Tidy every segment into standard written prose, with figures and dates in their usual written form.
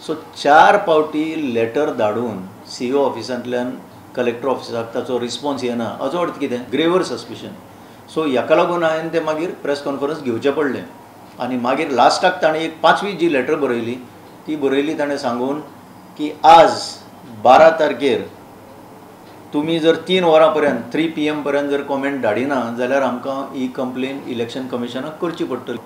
So 4 पावटी letter धाडून CEO ऑफिसांतल्यान collector ऑफिसाक ताचो रिस्पॉन्स येना हाचो अर्थ कितें ग्रेवर सस्पिशन. सो हाका लागून हांवें तें मागीर प्रेस कॉन्फरन्स घेवचें पडलें. आनी मागीर लास्टाक ताणें एक 5वी जी लेटर बरयली ती बरयली ताणें सांगून की आज 12 तारखेर तुम्ही जर 3 वरां पर्यंत 3 PM पर्यंत जर कॉमेंट धाडिना जाल्यार आमकां ही कंप्लेन इलेक्शन कमिशनाक करची पडटली.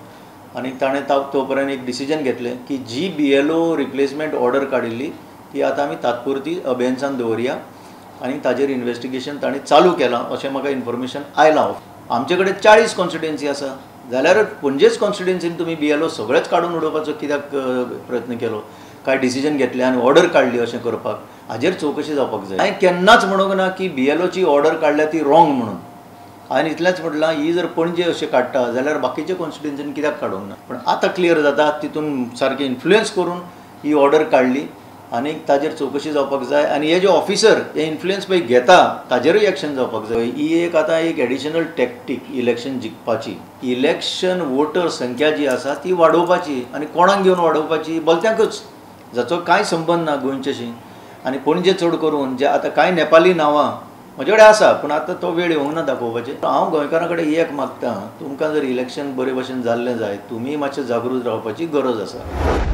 आनी ताणें तो पर्यंत एक डिसिजन घेतलें की जी BLO रिप्लेसमेंट ऑर्डर काडिल्ली ती आतां आमी तात्पुरती अभ्यासान दवरया आनी ताजेर इन्वेस्टिगेशन ताणें चालू केलां अशें म्हाका इन्फॉर्मेशन आयलां. आमचे कडेन 40 कॉन्स्टिट्युएन्सी आसा जाल्यार पणजेच कॉन्स्टिट्युएन्सीन तुम्ही BLO सगळेच काडून उडोवपाचो कित्याक प्रयत्न केलो काय डिसिजन घेतलें आनी ऑर्डर काडली अशें करपाक हाजेर चवकशी जावपाक जाय. हांवें केन्नाच म्हणूंक ना की BLOची ऑर्डर काडल्या ती रॉंग म्हणून. हांवें इतलेंच म्हटलां ही जर पणजे अशें काडटा जाल्यार बाकीच्या कॉन्स्टिट्युएन्सीन कित्याक काडूंक ना. पण आतां क्लियर जाता तितून सारकें इन्फ्लुयन्स करून ही ऑर्डर काडली आनी ताजेर चवकशी जावपाक जाय. आनी हे जे ऑफिसर हे इन्फ्लुयन्स पळय घेता ताजेरूय एक्शन जावपाक जाय. ही एक आतां एक एडिशनल टॅक्टीक इलेक्शन जिखपाची. इलेक्शन वोटर संख्या जी आसा ती वाडोवपाची आनी कोणाक घेवन वाडोवपाची भलत्यांकच जाचो कांय संबंद ना गोंयचेशी. आनी पणजे चड करून जे आतां कांय नेपाली नांवां म्हजे कडेन आसा पूण आतां तो वेळ येवंक ना दाखोवपाचें. हांव गोंयकारां कडेन एक मागतां तुमकां जर इलेक्शन बरे भशेन जाल्लें जाय तुमी मातशें जागृत रावपाची गरज आसा.